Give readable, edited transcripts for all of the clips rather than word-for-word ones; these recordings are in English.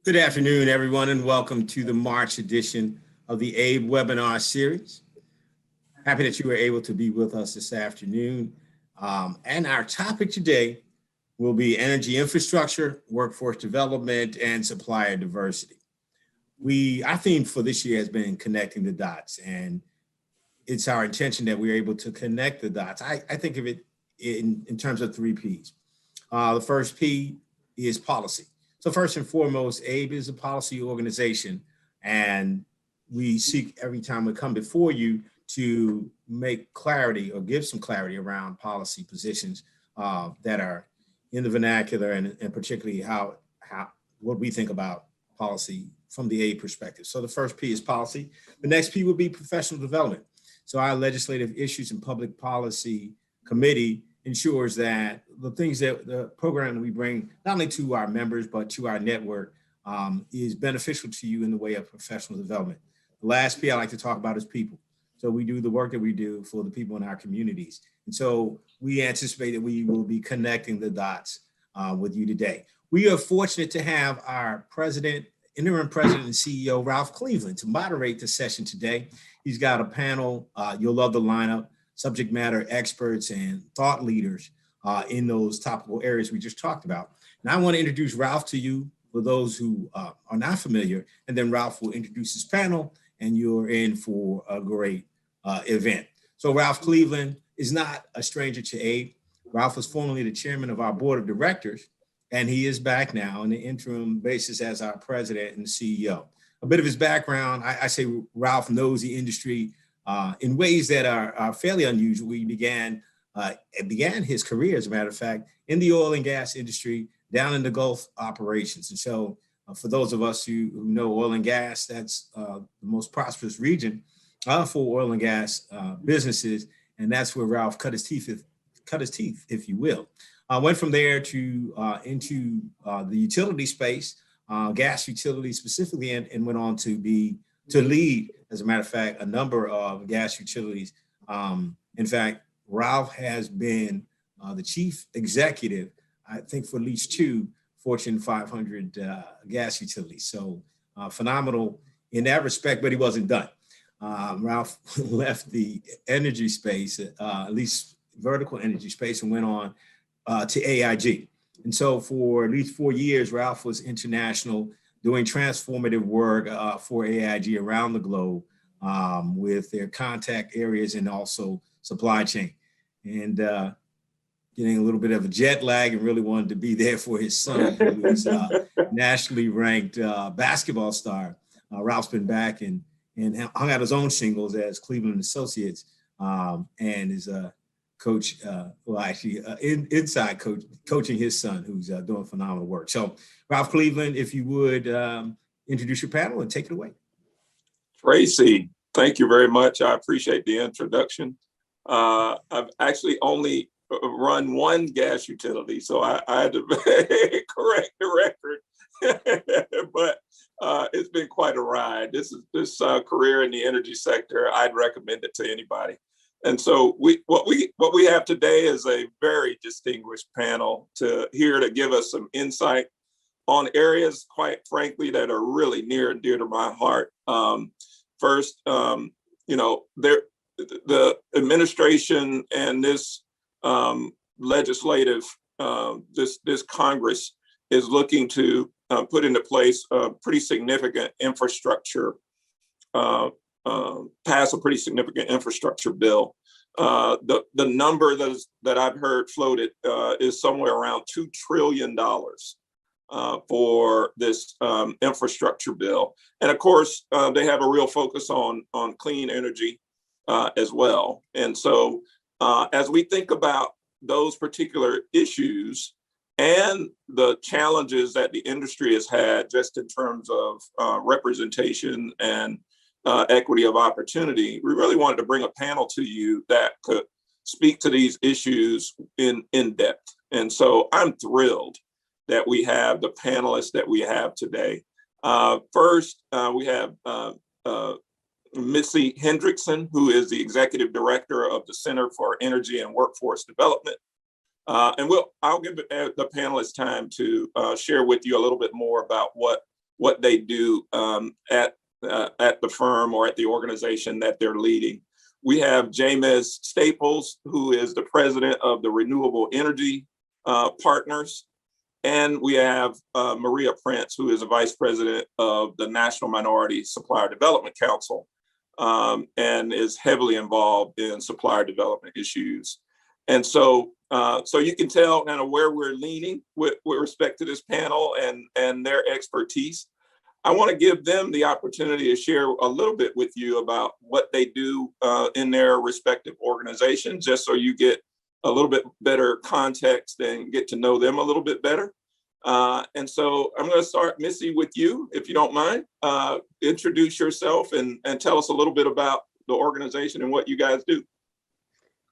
Good afternoon, everyone, and welcome to the March edition of the AABE webinar series. Happy that you were able to be with us this afternoon. And our topic today will be energy infrastructure, workforce development, and supplier diversity. Our theme for this year has been connecting the dots, and it's our intention that we're able to connect the dots. I think of it in terms of three Ps. The first P is policy. So first and foremost, AABE is a policy organization, and we seek every time we come before you to make clarity or give some clarity around policy positions that are in the vernacular and particularly how what we think about policy from the AABE perspective. So the first P is policy. The next P would be professional development. So our legislative issues and public policy committee ensures that the things that the program that we bring not only to our members but to our network is beneficial to you in the way of professional development. The last P I like to talk about is people. So we do the work that we do for the people in our communities. And so we anticipate that we will be connecting the dots with you today. We are fortunate to have our interim president and CEO, Ralph Cleveland, to moderate the session today. He's got a panel, you'll love the lineup, subject matter experts and thought leaders in those topical areas we just talked about. And I want to introduce Ralph to you for those who are not familiar, and then Ralph will introduce his panel, and you're in for a great event. So Ralph Cleveland is not a stranger to AABE. Ralph was formerly the chairman of our board of directors, and he is back now on the interim basis as our president and CEO. A bit of his background, I say Ralph knows the industry in ways that are fairly unusual. He began his career, as a matter of fact, in the oil and gas industry down in the Gulf operations. And so for those of us who know oil and gas, that's the most prosperous region for oil and gas businesses. And that's where Ralph cut his teeth, if you will. Went from there to into the utility space, gas utility specifically, and went on to lead, as a matter of fact, a number of gas utilities. In fact, Ralph has been the chief executive, I think, for at least two Fortune 500 gas utilities. So phenomenal in that respect, but he wasn't done. Ralph left the energy space, at least vertical energy space, and went on to AIG. And so for at least 4 years, Ralph was international, doing transformative work for AIG around the globe with their contact areas and also supply chain. And getting a little bit of a jet lag and really wanted to be there for his son, who is a nationally ranked basketball star. Ralph's been back and hung out his own shingles as Cleveland Associates and is a coach, inside coach, coaching his son, who's doing phenomenal work. So Ralph Cleveland, if you would introduce your panel and take it away. Tracy, thank you very much. I appreciate the introduction. I've actually only run one gas utility, so I had to correct the record. But it's been quite a ride. This career in the energy sector, I'd recommend it to anybody. And so what we have today is a very distinguished panel here to give us some insight on areas, quite frankly, that are really near and dear to my heart. First, the administration and this legislative, this Congress is looking to put into place a pretty significant infrastructure, pass a pretty significant infrastructure bill. The number that I've heard floated is somewhere around $2 trillion for this infrastructure bill. And of course, they have a real focus on clean energy as well. And so as we think about those particular issues and the challenges that the industry has had just in terms of representation and equity of opportunity, we really wanted to bring a panel to you that could speak to these issues in depth. And so I'm thrilled that we have the panelists that we have today. First, we have Missy Hendrickson, who is the Executive Director of the Center for Energy and Workforce Development. And I'll give the panelists time to share with you a little bit more about what what they do at the firm or at the organization that they're leading. We have James Staples, who is the president of the Renewable Energy Partners. And we have Maria Prince, who is a vice president of the National Minority Supplier Development Council, and is heavily involved in supplier development issues. And so you can tell kind of where we're leaning with respect to this panel and their expertise. I want to give them the opportunity to share a little bit with you about what they do in their respective organizations, just so you get a little bit better context and get to know them a little bit better. And so I'm going to start, Missy, with you, if you don't mind. Introduce yourself and tell us a little bit about the organization and what you guys do.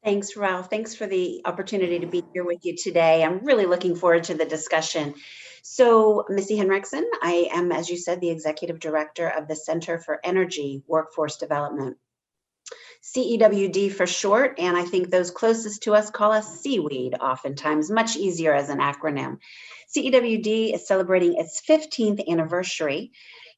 Thanks, Ralph. Thanks for the opportunity to be here with you today. I'm really looking forward to the discussion. So, Missy Henriksen, I am, as you said, the Executive Director of the Center for Energy Workforce Development. CEWD for short, and I think those closest to us call us seaweed oftentimes, much easier as an acronym. CEWD is celebrating its 15th anniversary,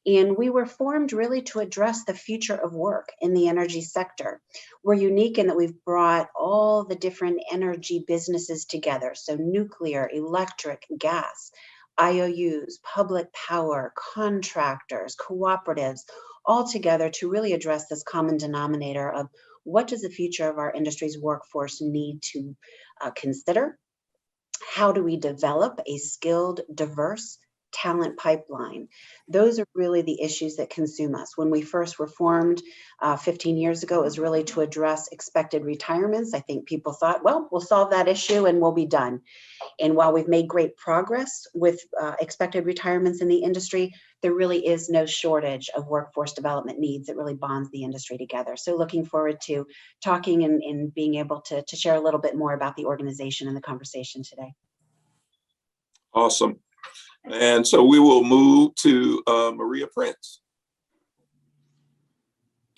and we were formed really to address the future of work in the energy sector. We're unique in that we've brought all the different energy businesses together, so nuclear, electric, gas, IOUs, public power, contractors, cooperatives, all together to really address this common denominator of what does the future of our industry's workforce need to consider? How do we develop a skilled, diverse talent pipeline? Those are really the issues that consume us. When we first were formed 15 years ago, it was really to address expected retirements. I think people thought, well, we'll solve that issue and we'll be done. And while we've made great progress with expected retirements in the industry, there really is no shortage of workforce development needs that really bonds the industry together. So looking forward to talking and being able to share a little bit more about the organization and the conversation today. Awesome. And so we will move to Maria Prince.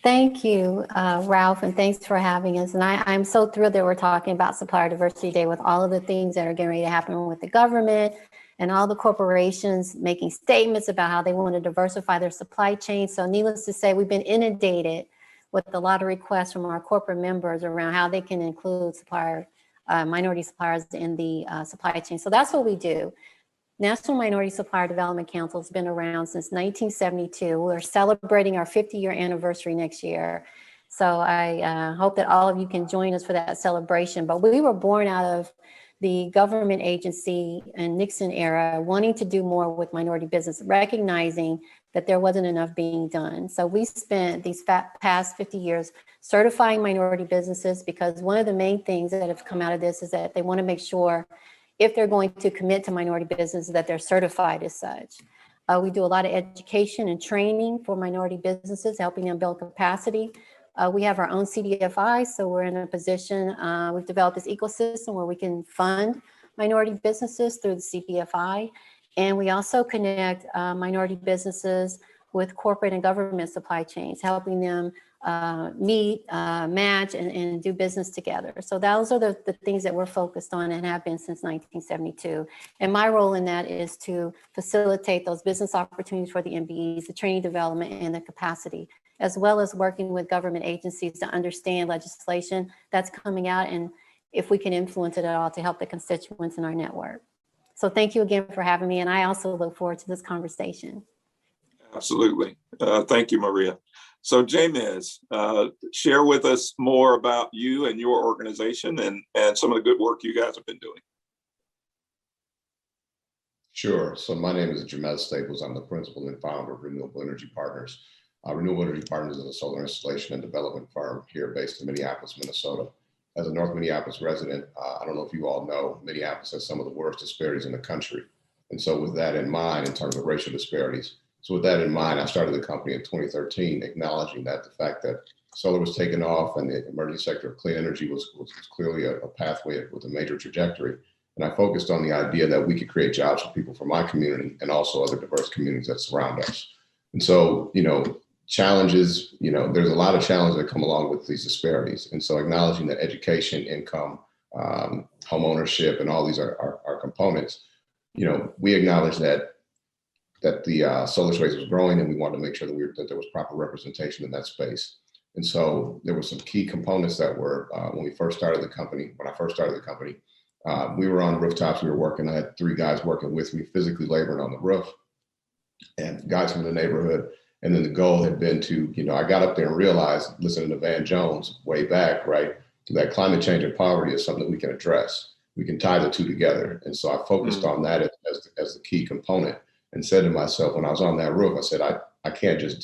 Thank you, Ralph, and thanks for having us. And I'm so thrilled that we're talking about Supplier Diversity Day with all of the things that are getting ready to happen with the government and all the corporations making statements about how they want to diversify their supply chain. So needless to say, we've been inundated with a lot of requests from our corporate members around how they can include minority suppliers in the supply chain. So that's what we do. National Minority Supplier Development Council has been around since 1972. We're celebrating our 50-year anniversary next year. So I hope that all of you can join us for that celebration. But we were born out of the government agency in Nixon era, wanting to do more with minority business, recognizing that there wasn't enough being done. So we spent these past 50 years certifying minority businesses, because one of the main things that have come out of this is that they want to make sure if they're going to commit to minority business that they're certified as such. We do a lot of education and training for minority businesses, helping them build capacity. We have our own CDFI, so we're in a position, we've developed this ecosystem where we can fund minority businesses through the CDFI. And we also connect minority businesses with corporate and government supply chains, helping them meet, match, and do business together. So those are the things that we're focused on and have been since 1972. And my role in that is to facilitate those business opportunities for the MBEs, the training development, and the capacity, as well as working with government agencies to understand legislation that's coming out and if we can influence it at all to help the constituents in our network. So thank you again for having me. And I also look forward to this conversation. Absolutely. Thank you, Maria. So James, share with us more about you and your organization and some of the good work you guys have been doing. Sure. So my name is James Staples. I'm the principal and founder of Renewable Energy Partners. Renewable Energy Partners is a solar installation and development firm here based in Minneapolis, Minnesota. As a North Minneapolis resident, I don't know if you all know, Minneapolis has some of the worst disparities in the country. And so with that in mind, in terms of racial disparities, so with that in mind, I started the company in 2013, acknowledging that the fact that solar was taking off and the emerging sector of clean energy was clearly a pathway with a major trajectory. And I focused on the idea that we could create jobs for people from my community and also other diverse communities that surround us. And so, challenges, there's a lot of challenges that come along with these disparities. And so acknowledging that education, income, home ownership, and all these are components, we acknowledge that that the solar space was growing, and we wanted to make sure that there was proper representation in that space. And so there were some key components that were when I first started the company, we were on rooftops, we were working. I had 3 guys working with me, physically laboring on the roof, and guys from the neighborhood. And then the goal had been to, I got up there and realized, listening to Van Jones way back, right, that climate change and poverty is something we can address. We can tie the two together. And so I focused on that as the key component, and said to myself, when I was on that roof, I said, I can't just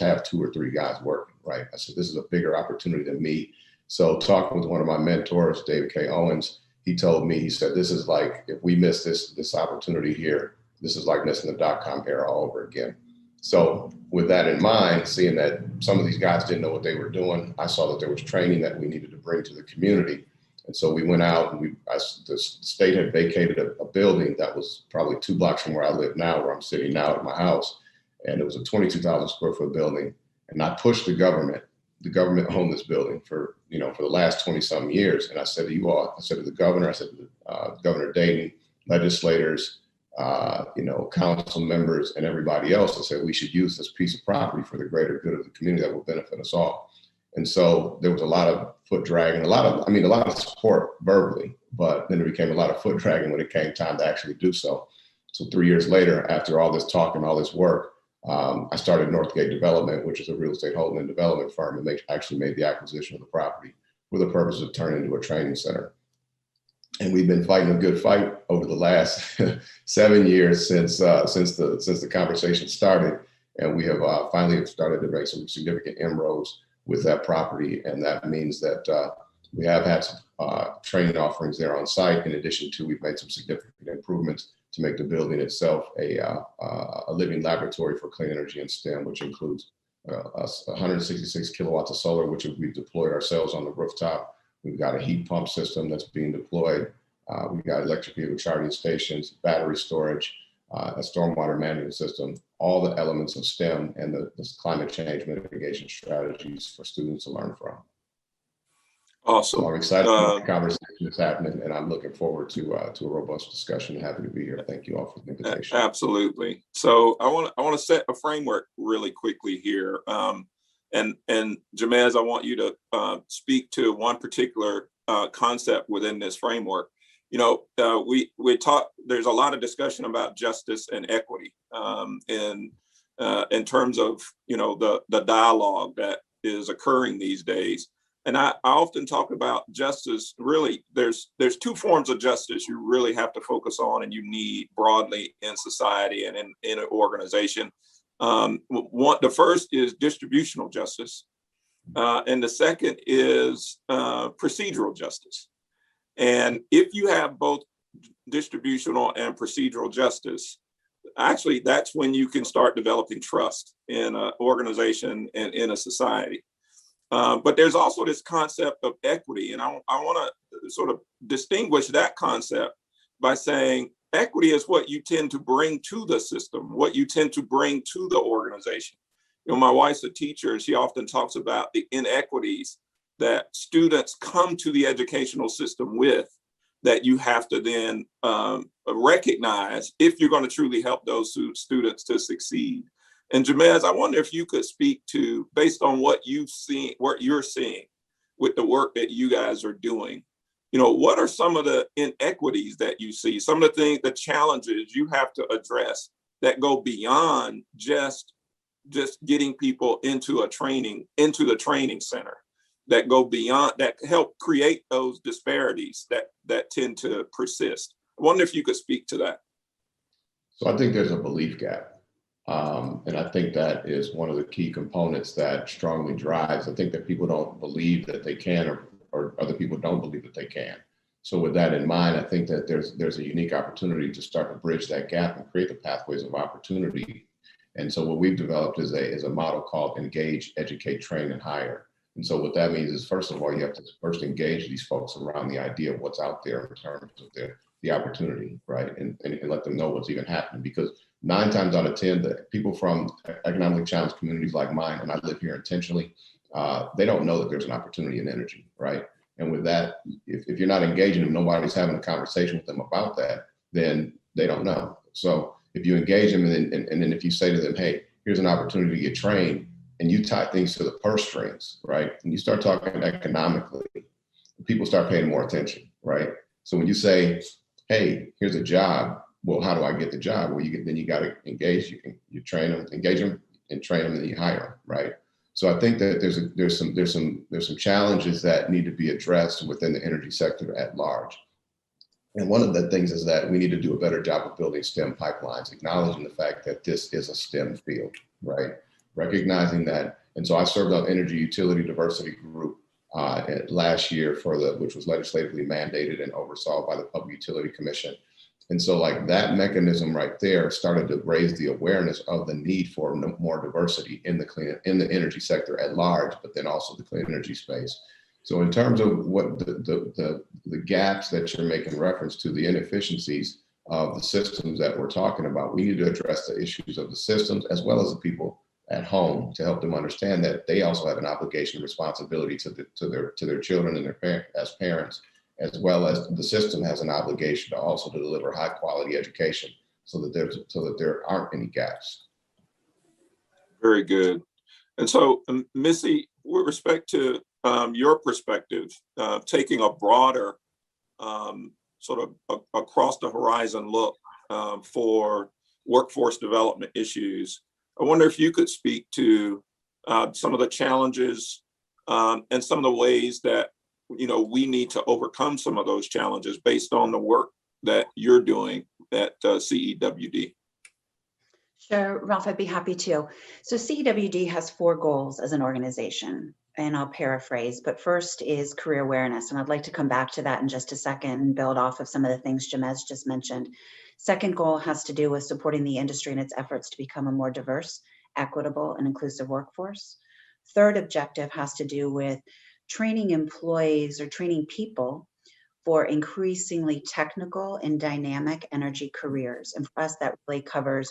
have 2 or 3 guys working, right? I said, this is a bigger opportunity than me. So talking with one of my mentors, David K. Owens, he told me, he said, this is like, if we miss this opportunity here, this is like missing the dot-com era all over again. So with that in mind, seeing that some of these guys didn't know what they were doing, I saw that there was training that we needed to bring to the community. And so we went out, and the state had vacated a building that was probably 2 blocks from where I live now, where I'm sitting now at my house. And it was a 22,000 square foot building. And I pushed the government. The government owned this building for the last 20 some years. And I said to you all, I said to the governor, I said to Governor Dayton, legislators, council members, and everybody else, I said we should use this piece of property for the greater good of the community that will benefit us all. And so there was a lot of foot dragging, a lot of support verbally, but then it became a lot of foot dragging when it came time to actually do so. So 3 years later, after all this talk and all this work, I started Northgate Development, which is a real estate holding and development firm, and they actually made the acquisition of the property for the purpose of turning into a training center. And we've been fighting a good fight over the last 7 years since the conversation started, and we have finally started to make some significant inroads with that property. And that means that we have had some training offerings there on site. In addition to, we've made some significant improvements to make the building itself a living laboratory for clean energy and STEM, which includes 166 kilowatts of solar, which we've deployed ourselves on the rooftop. We've got a heat pump system that's being deployed. We've got electric vehicle charging stations, battery storage, a stormwater management system, all the elements of STEM and the climate change mitigation strategies for students to learn from. Awesome. So I'm excited about the conversation that's happening, and I'm looking forward to a robust discussion, and happy to be here. Thank you all for the invitation. Absolutely. So I want to set a framework really quickly here. And Jamez, I want you to speak to one particular concept within this framework. We talk. There's a lot of discussion about justice and equity in terms of the dialogue that is occurring these days. And I often talk about justice. Really, there's 2 forms of justice you really have to focus on, and you need broadly in society and in an organization. The first is distributional justice, and the second is procedural justice. And if you have both distributional and procedural justice, actually, that's when you can start developing trust in an organization and in a society. But there's also this concept of equity, and I want to sort of distinguish that concept by saying equity is what you tend to bring to the system, what you tend to bring to the organization. My wife's a teacher, and she often talks about the inequities that students come to the educational system with, that you have to then recognize if you're going to truly help those students to succeed. And Jamez, I wonder if you could speak to, based on what you're seeing with the work that you guys are doing, what are some of the inequities that you see, some of the things, the challenges you have to address that go beyond just getting people into the training center, that go beyond, that help create those disparities that tend to persist? I wonder if you could speak to that. So I think there's a belief gap. And I think that is one of the key components that strongly drives. I think that people don't believe that they can, or other people don't believe that they can. So with that in mind, I think that there's a unique opportunity to start to bridge that gap and create the pathways of opportunity. And so what we've developed is a model called engage, educate, train, and hire. And so what that means is, first of all, you have to first engage these folks around the idea of what's out there in terms of the opportunity, right? And let them know what's even happening, because 9 times out of 10, the people from economically challenged communities like mine, and I live here intentionally, they don't know that there's an opportunity in energy, right? And with that, if you're not engaging them, nobody's having a conversation with them about that, then they don't know. So if you engage them and then if you say to them, hey, here's an opportunity to get trained, and you tie things to the purse strings, right? And you start talking economically, people start paying more attention, right? So when you say, hey, here's a job, well, how do I get the job? Well, then you got to engage, you train them, engage them and train them, and then you hire them, right? So I think that there's some challenges that need to be addressed within the energy sector at large. And one of the things is that we need to do a better job of building STEM pipelines, acknowledging the fact that this is a STEM field, right? Recognizing that. And so I served on Energy Utility Diversity Group last year which was legislatively mandated and oversaw by the Public Utility Commission. And so like that mechanism right there started to raise the awareness of the need for more diversity in the energy sector at large, but then also the clean energy space. So in terms of what the gaps that you're making reference to, the inefficiencies of the systems that we're talking about, we need to address the issues of the systems as well as the people at home to help them understand that they also have an obligation and responsibility to their children and as parents, as well as the system has an obligation to also deliver high quality education so that there aren't any gaps. Very good. And so, Missy, with respect to your perspective, taking a broader sort of across the horizon look for workforce development issues, I wonder if you could speak to some of the challenges and some of the ways that we need to overcome some of those challenges based on the work that you're doing at CEWD. Sure, Ralph, I'd be happy to. So CEWD has 4 goals as an organization, and I'll paraphrase, but first is career awareness. And I'd like to come back to that in just a second and build off of some of the things Jamez just mentioned. Second goal has to do with supporting the industry in its efforts to become a more diverse, equitable, and inclusive workforce. Third objective has to do with training employees or training people for increasingly technical and dynamic energy careers. And for us, that really covers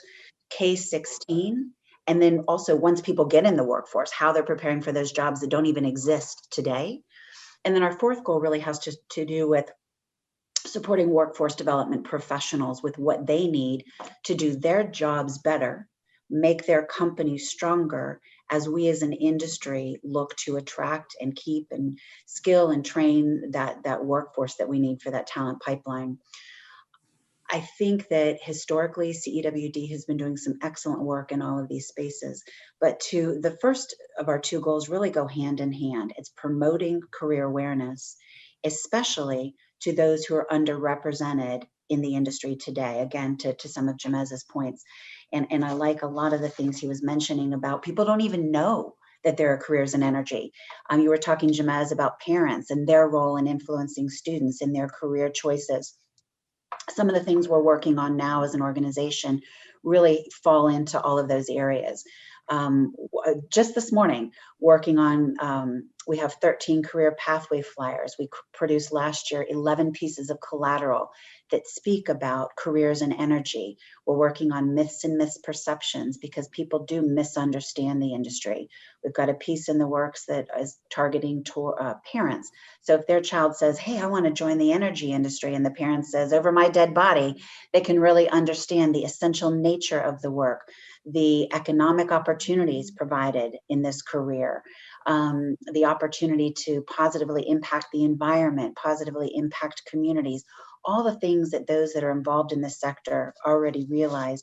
K-16. And then also once people get in the workforce, how they're preparing for those jobs that don't even exist today. And then our fourth goal really has to do with supporting workforce development professionals with what they need to do their jobs better, make their companies stronger as we as an industry look to attract and keep and skill and train that workforce that we need for that talent pipeline. I think that historically CEWD has been doing some excellent work in all of these spaces, but the first of our 2 goals really go hand in hand. It's promoting career awareness, especially to those who are underrepresented in the industry today. Again, to some of Jamez's points. And I like a lot of the things he was mentioning about people don't even know that there are careers in energy. You were talking, Jamez, about parents and their role in influencing students in their career choices. Some of the things we're working on now as an organization really fall into all of those areas. Just this morning, working on, we have 13 career pathway flyers. We produced last year 11 pieces of collateral that speak about careers in energy. We're working on myths and misperceptions because people do misunderstand the industry. We've got a piece in the works that is targeting parents. So if their child says, hey, I want to join the energy industry, and the parent says, over my dead body, they can really understand the essential nature of the work, the economic opportunities provided in this career, the opportunity to positively impact the environment, positively impact communities, all the things that those that are involved in this sector already realize.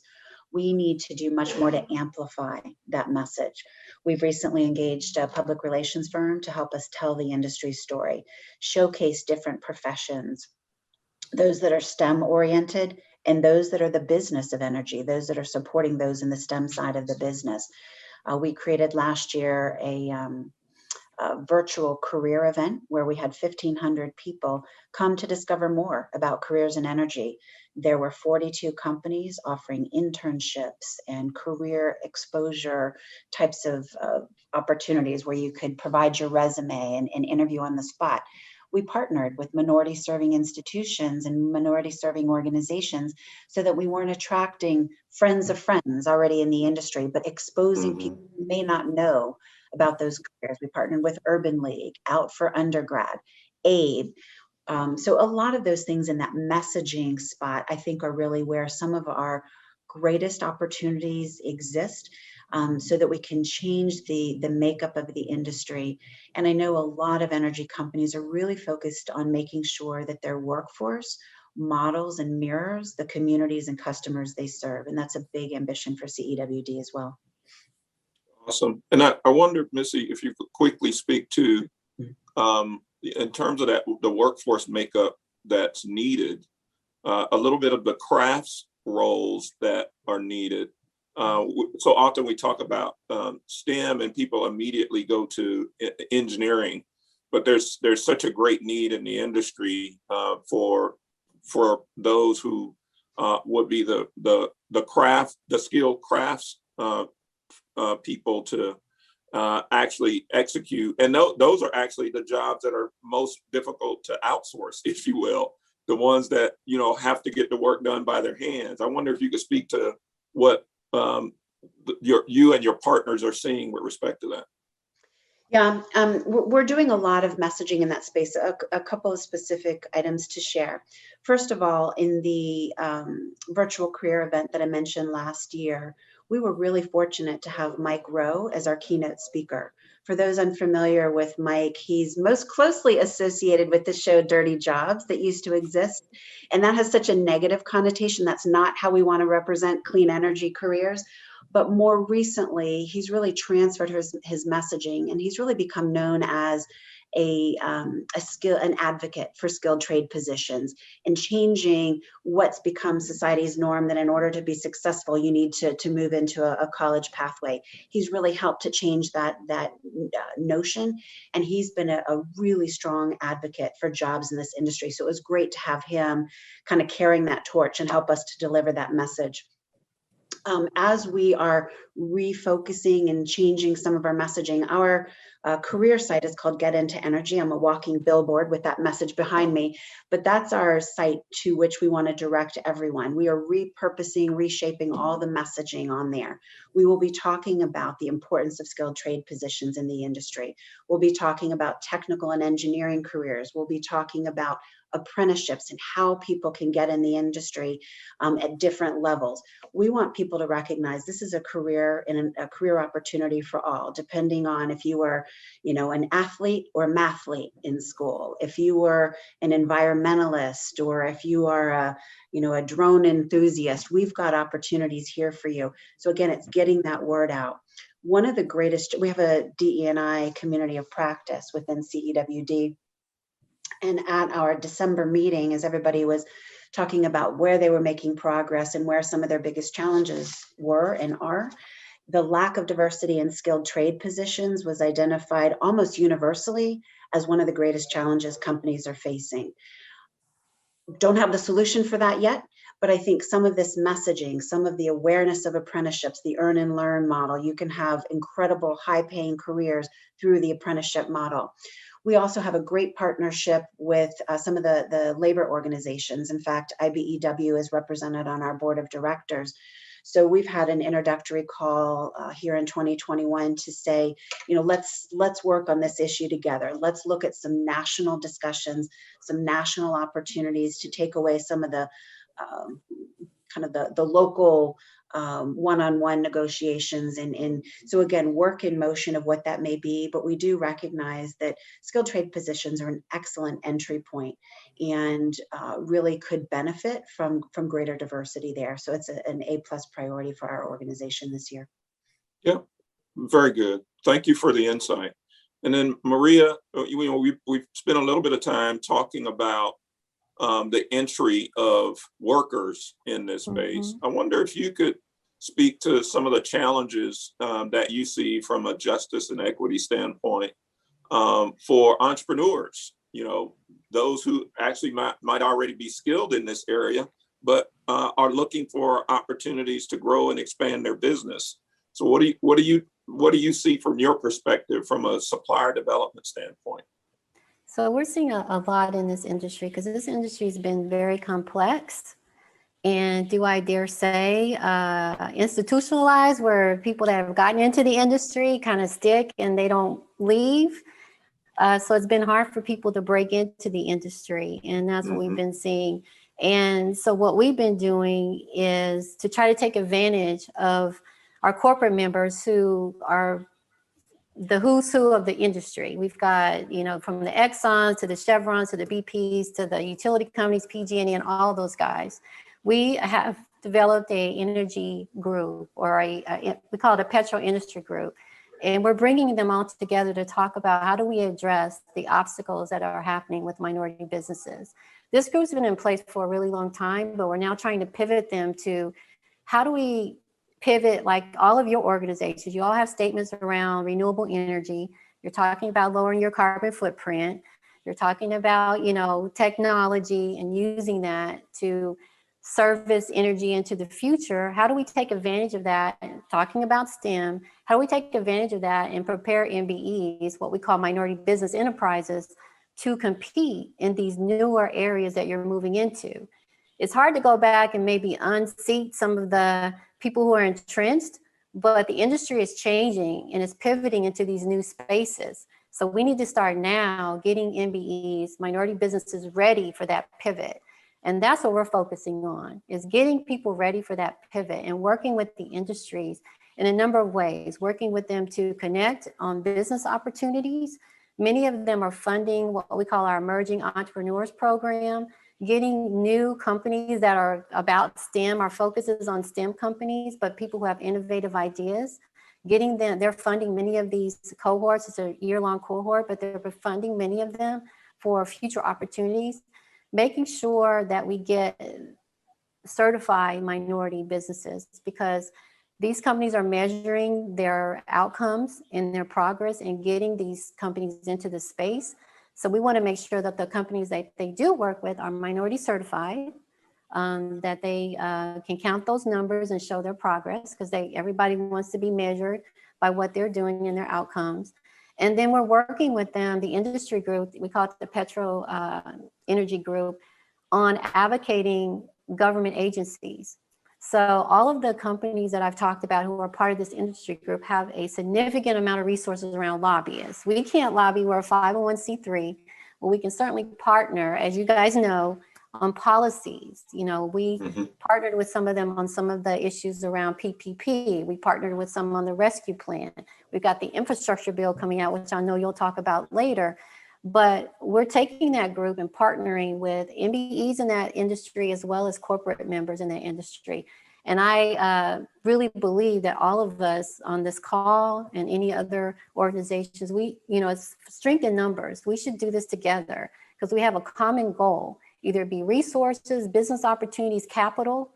We need to do much more to amplify that message. We've recently engaged a public relations firm to help us tell the industry story, showcase different professions, those that are STEM oriented and those that are the business of energy, those that are supporting those in the STEM side of the business. We created last year a virtual career event where we had 1,500 people come to discover more about careers in energy. There were 42 companies offering internships and career exposure types of opportunities where you could provide your resume and interview on the spot. We partnered with minority serving institutions and minority serving organizations so that we weren't attracting friends of friends already in the industry, but exposing people who may not know about those careers. We partnered with Urban League, Out for Undergrad, AABE. So a lot of those things in that messaging spot, I think, are really where some of our greatest opportunities exist, so that we can change the makeup of the industry. And I know a lot of energy companies are really focused on making sure that their workforce models and mirrors the communities and customers they serve. And that's a big ambition for CEWD as well. Awesome. And I wonder, Missy, if you could quickly speak to, in terms of that, the workforce makeup that's needed, a little bit of the crafts roles that are needed. So often we talk about STEM and people immediately go to engineering, but there's such a great need in the industry for those who would be the skilled crafts people to actually execute. And those are actually the jobs that are most difficult to outsource, if you will, the ones that, have to get the work done by their hands. I wonder if you could speak to what you and your partners are seeing with respect to that. Yeah, we're doing a lot of messaging in that space. A couple of specific items to share. First of all, in the virtual career event that I mentioned last year, we were really fortunate to have Mike Rowe as our keynote speaker. For those unfamiliar with Mike, he's most closely associated with the show Dirty Jobs that used to exist. And that has such a negative connotation. That's not how we want to represent clean energy careers. But more recently, he's really transferred his messaging, and he's really become known as an advocate for skilled trade positions and changing what's become society's norm, that in order to be successful, you need to move into a college pathway. He's really helped to change that notion, and he's been a really strong advocate for jobs in this industry. So it was great to have him kind of carrying that torch and help us to deliver that message. As we are refocusing and changing some of our messaging, our career site is called Get Into Energy. I'm a walking billboard with that message behind me, but that's our site to which we want to direct everyone. We are repurposing, reshaping all the messaging on there. We will be talking about the importance of skilled trade positions in the industry. We'll be talking about technical and engineering careers. We'll be talking about apprenticeships and how people can get in the industry at different levels. We want people to recognize this is a career and a career opportunity for all, depending on if you were, an athlete or mathlete in school, if you were an environmentalist, or if you are a drone enthusiast. We've got opportunities here for you. So again, it's getting that word out. One of the greatest, we have a DE&I community of practice within CEWD. And at our December meeting, as everybody was talking about where they were making progress and where some of their biggest challenges were and are, the lack of diversity in skilled trade positions was identified almost universally as one of the greatest challenges companies are facing. Don't have the solution for that yet, but I think some of this messaging, some of the awareness of apprenticeships, the earn and learn model, you can have incredible high-paying careers through the apprenticeship model. We also have a great partnership with some of the labor organizations. In fact, IBEW is represented on our board of directors. So we've had an introductory call here in 2021 to say, let's work on this issue together. Let's look at some national discussions, some national opportunities to take away some of the the local one-on-one negotiations. And so again, work in motion of what that may be, but we do recognize that skilled trade positions are an excellent entry point and really could benefit from greater diversity there. So it's an A+ priority for our organization this year. Yeah, very good. Thank you for the insight. And then Maria, we've spent a little bit of time talking about the entry of workers in this space. I wonder if you could speak to some of the challenges that you see from a justice and equity standpoint for entrepreneurs, those who actually might already be skilled in this area, but are looking for opportunities to grow and expand their business. So what do you see from your perspective from a supplier development standpoint? So we're seeing a lot in this industry because this industry has been very complex and, do I dare say, institutionalized, where people that have gotten into the industry kind of stick and they don't leave. So it's been hard for people to break into the industry, and that's what we've been seeing. And so what we've been doing is to try to take advantage of our corporate members who are the who's who of the industry. We've got, you know, from the Exxons to the Chevrons to the BPs to the utility companies, PG&E, and all those guys. We have developed a energy group, or we call it a petro industry group. And we're bringing them all together to talk about how do we address the obstacles that are happening with minority businesses. This group's been in place for a really long time, but we're now trying to pivot them to how do we pivot, like all of your organizations, you all have statements around renewable energy. You're talking about lowering your carbon footprint. You're talking about, you know, technology and using that to service energy into the future. How do we take advantage of that? Talking about STEM, how do we take advantage of that and prepare MBEs, what we call minority business enterprises, to compete in these newer areas that you're moving into? It's hard to go back and maybe unseat some of the people who are entrenched, but the industry is changing and it's pivoting into these new spaces. So we need to start now getting MBEs, minority businesses, ready for that pivot. And that's what we're focusing on, is getting people ready for that pivot and working with the industries in a number of ways, working with them to connect on business opportunities. Many of them are funding what we call our Emerging Entrepreneurs Program, getting new companies that are about STEM. Our focus is on STEM companies, but people who have innovative ideas, getting them, they're funding many of these cohorts. It's a year-long cohort, but they're funding many of them for future opportunities, making sure that we get certified minority businesses, because these companies are measuring their outcomes and their progress in getting these companies into the space. So we want to make sure that the companies that they do work with are minority certified, that they can count those numbers and show their progress, because everybody wants to be measured by what they're doing and their outcomes. And then we're working with them, the industry group, we call it the Petro Energy Group, on advocating government agencies. So all of the companies that I've talked about who are part of this industry group have a significant amount of resources around lobbyists. We can't lobby, we're a 501c3, but we can certainly partner, as you guys know, on policies. You know, we partnered with some of them on some of the issues around PPP. We partnered with some on the rescue plan. We've got the infrastructure bill coming out, which I know you'll talk about later. But we're taking that group and partnering with MBEs in that industry, as well as corporate members in that industry. And I really believe that all of us on this call and any other organizations, it's strength in numbers. We should do this together because we have a common goal, either be resources, business opportunities, capital.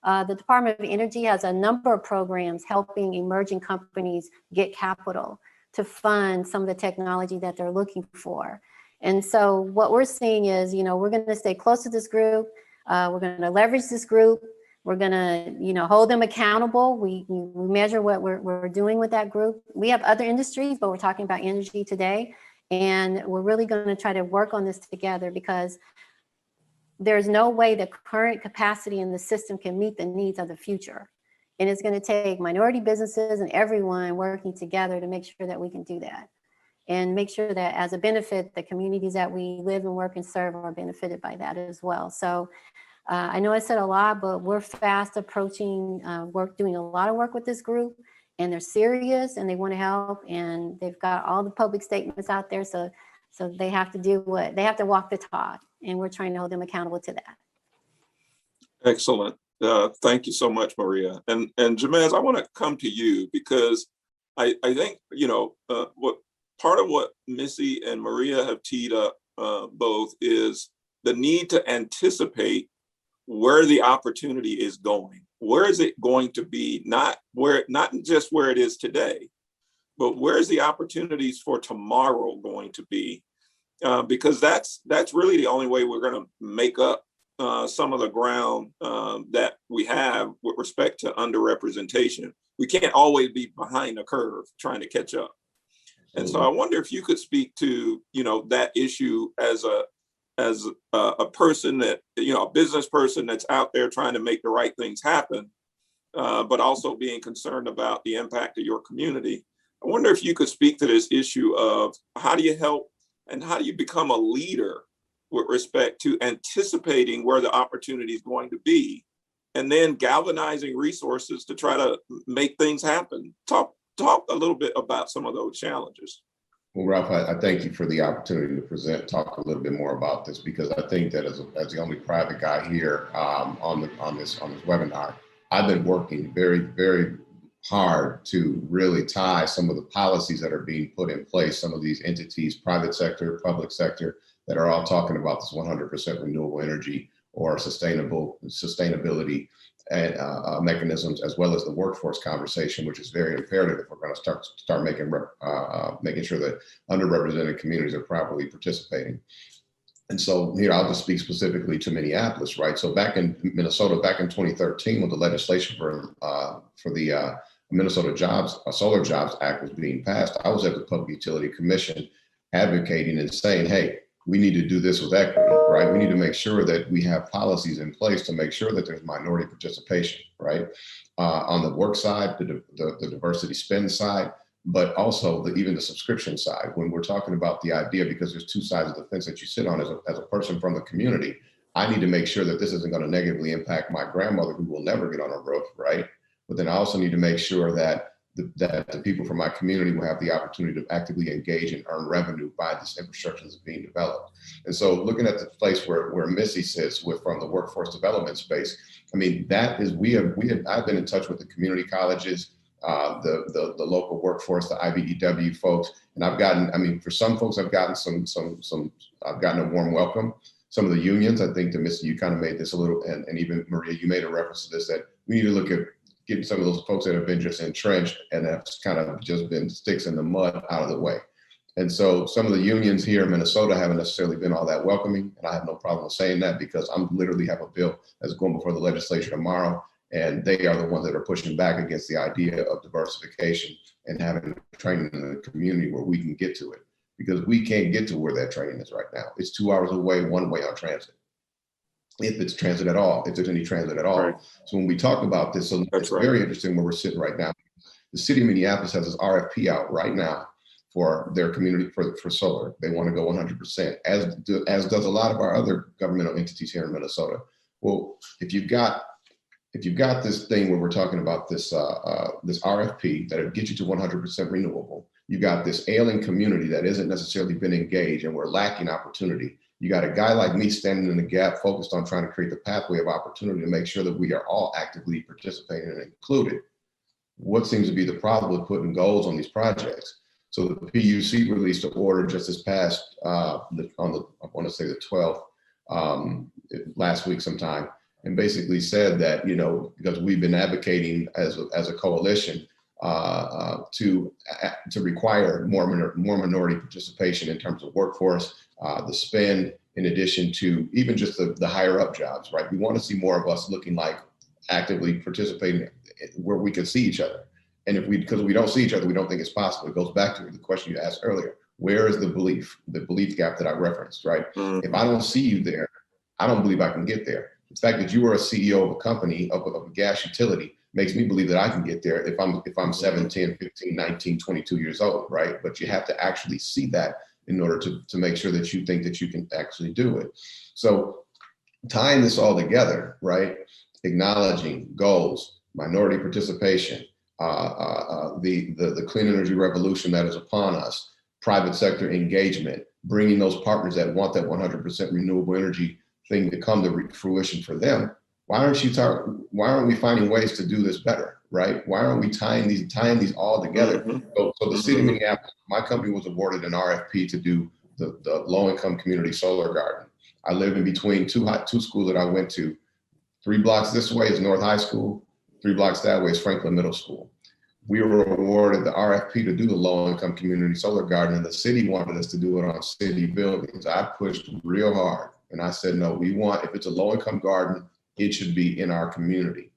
The Department of Energy has a number of programs helping emerging companies get capital to fund some of the technology that they're looking for. And so what we're seeing is, we're going to stay close to this group. We're going to leverage this group. We're going to, hold them accountable. We measure what we're doing with that group. We have other industries, but we're talking about energy today. And we're really going to try to work on this together, because there's no way the current capacity in the system can meet the needs of the future. And it's going to take minority businesses and everyone working together to make sure that we can do that, and make sure that as a benefit, the communities that we live and work and serve are benefited by that as well. So I know I said a lot, but we're fast approaching doing a lot of work with this group, and they're serious and they want to help, and they've got all the public statements out there. So they have to they have to walk the talk, and we're trying to hold them accountable to that. Excellent. Thank you so much, Maria. And Jamez, I want to come to you, because I think, what part of what Missy and Maria have teed up both is the need to anticipate where the opportunity is going. Where is it going to be? Not just where it is today, but where's the opportunities for tomorrow going to be? Because that's really the only way we're going to make up some of the ground that we have with respect to underrepresentation. We can't always be behind the curve trying to catch up. And so I wonder if you could speak to, that issue as a person that, a business person that's out there trying to make the right things happen, but also being concerned about the impact of your community. I wonder if you could speak to this issue of how do you help and how do you become a leader with respect to anticipating where the opportunity is going to be, and then galvanizing resources to try to make things happen. Talk a little bit about some of those challenges. Well, Ralph, I thank you for the opportunity to talk a little bit more about this, because I think that as the only private guy here on this webinar, I've been working very, very hard to really tie some of the policies that are being put in place, some of these entities, private sector, public sector, that are all talking about this 100% renewable energy or sustainability and mechanisms, as well as the workforce conversation, which is very imperative if we're going to start making sure that underrepresented communities are properly participating. And so here, I'll just speak specifically to Minneapolis, right? So back in Minnesota, back in 2013, when the legislation for the Minnesota Solar Jobs Act was being passed, I was at the Public Utility Commission advocating and saying, hey, we need to do this with equity, right? We need to make sure that we have policies in place to make sure that there's minority participation, right? On the work side, the diversity spend side, but also even the subscription side. When we're talking about the idea, because there's two sides of the fence that you sit on as a person from the community, I need to make sure that this isn't going to negatively impact my grandmother, who will never get on a roof, right? But then I also need to make sure that the people from my community will have the opportunity to actively engage and earn revenue by this infrastructure that's being developed. And so looking at the place where Missy sits from the workforce development space, I mean, I've been in touch with the community colleges, the local workforce, the IBEW folks, and I've gotten, I mean, for some folks, I've gotten I've gotten a warm welcome. Some of the unions, I think that Missy, you kind of made this a little, and even Maria, you made a reference to this, that we need to look at getting some of those folks that have been just entrenched and have kind of just been sticks in the mud out of the way. And so some of the unions here in Minnesota haven't necessarily been all that welcoming. And I have no problem with saying that, because I'm literally have a bill that's going before the legislature tomorrow. And they are the ones that are pushing back against the idea of diversification and having training in the community where we can get to it, because we can't get to where that training is right now. It's 2 hours away, one way on transit. If it's transit at all, if there's any transit at all. Right. So when we talk about this, so it's right. Very interesting where we're sitting right now. The city of Minneapolis has this RFP out right now for their community for solar. They want to go 100%, as does a lot of our other governmental entities here in Minnesota. Well, if you've got this thing where we're talking about this this RFP that'll get you to 100% renewable, you got this ailing community that isn't necessarily been engaged, and we're lacking opportunity. You got a guy like me standing in the gap, focused on trying to create the pathway of opportunity to make sure that we are all actively participating and included. What seems to be the problem with putting goals on these projects? So the PUC released an order just this past, I want to say the 12th, last week sometime, and basically said that, you know, because we've been advocating as a coalition to require more minority participation in terms of workforce, the spend, in addition to even just the higher up jobs, right? We want to see more of us looking like actively participating where we can see each other. And because we don't see each other, we don't think it's possible. It goes back to the question you asked earlier. Where is the belief gap that I referenced, right? Mm-hmm. If I don't see you there, I don't believe I can get there. The fact that you are a CEO of a company, of a gas utility, makes me believe that I can get there if I'm 7, 10, 15, 19, 22 years old, right? But you have to actually see that in order to make sure that you think that you can actually do it. So tying this all together, right? Acknowledging goals, minority participation, the clean energy revolution that is upon us, private sector engagement, bringing those partners that want that 100% renewable energy thing to come to fruition for them. Why aren't we finding ways to do this better, right? Why aren't we tying these all together? Mm-hmm. So the city of Minneapolis, my company was awarded an RFP to do the low-income community solar garden. I live in between two schools that I went to. 3 blocks this way is North High School, 3 blocks that way is Franklin Middle School. We were awarded the RFP to do the low-income community solar garden, and the city wanted us to do it on city buildings. I pushed real hard, and I said, no, if it's a low-income garden, it should be in our community.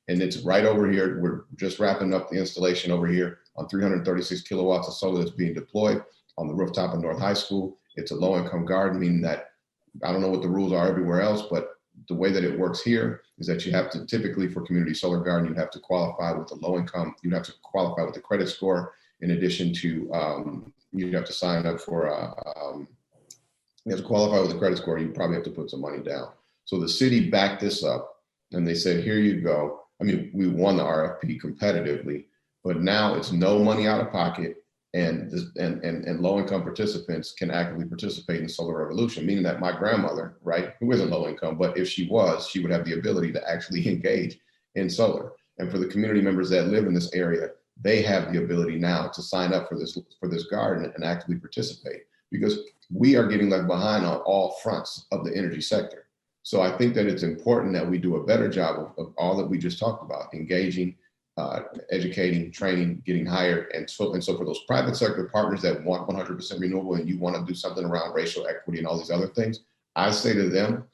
And it's right over here. We're just wrapping up the installation over here on 336 kilowatts of solar that's being deployed on the rooftop of North High School. It's a low-income garden, meaning that I don't know what the rules are everywhere else, but the way that it works here is that you have to, typically for community solar garden, you have to qualify with the low income, you have to qualify with the credit score. In addition to, you have to sign up for You have to qualify with a credit score. You probably have to put some money down. So the city backed this up and they said, here you go. I mean, we won the RFP competitively, but now it's no money out of pocket, and low income participants can actively participate in solar revolution, meaning that my grandmother, right, who isn't low income, but if she was, she would have the ability to actually engage in solar. And for the community members that live in this area, they have the ability now to sign up for this garden and actively participate, because we are getting left behind on all fronts of the energy sector. So I think that it's important that we do a better job of all that we just talked about: engaging, educating, training, getting hired. And so for those private sector partners that want 100% renewable and you want to do something around racial equity and all these other things, I say to them,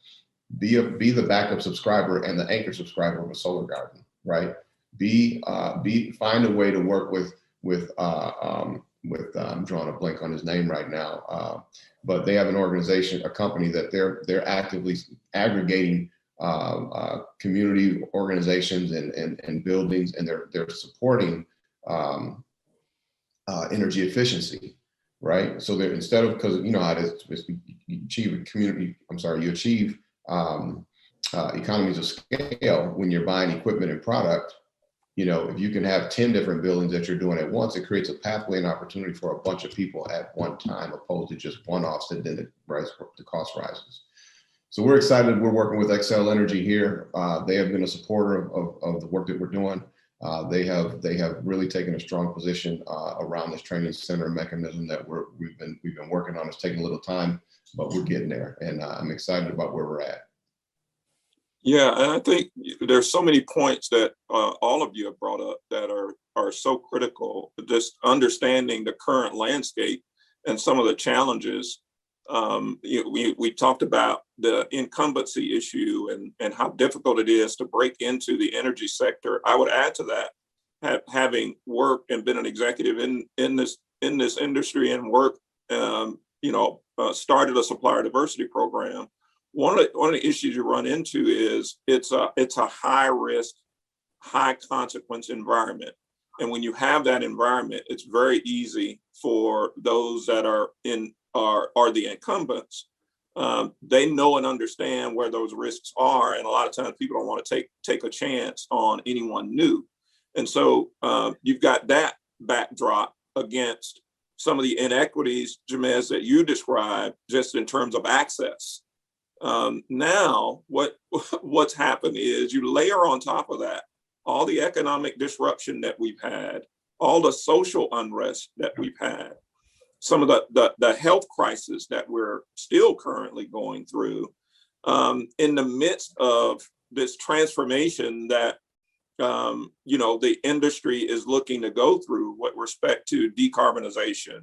be the backup subscriber and the anchor subscriber of a solar garden, right? Find a way to work with I'm drawing a blank on his name right now, but they have an organization, a company that they're actively aggregating community organizations and buildings, and they're supporting energy efficiency, right? So they're, instead of, because you know how it is, you achieve economies of scale when you're buying equipment and product. You know, if you can have 10 different buildings that you're doing at once, it creates a pathway and opportunity for a bunch of people at one time, opposed to just one-offs, and then the cost rises. So we're excited. We're working with Xcel Energy here. They have been a supporter of the work that we're doing. They have really taken a strong position around this training center mechanism that we've been working on. It's taking a little time, but we're getting there, and I'm excited about where we're at. Yeah, and I think there's so many points that all of you have brought up that are so critical. Just understanding the current landscape and some of the challenges. We talked about the incumbency issue and how difficult it is to break into the energy sector. I would add to that, having worked and been an executive in this industry and worked, started a supplier diversity program. One of the issues you run into is it's a high risk, high consequence environment. And when you have that environment, it's very easy for those that are the incumbents. They know and understand where those risks are. And a lot of times people don't want to take a chance on anyone new. And so you've got that backdrop against some of the inequities, Jamez, that you described, just in terms of access. Now, what's happened is you layer on top of that all the economic disruption that we've had, all the social unrest that we've had, some of the health crisis that we're still currently going through, in the midst of this transformation that the industry is looking to go through with respect to decarbonization,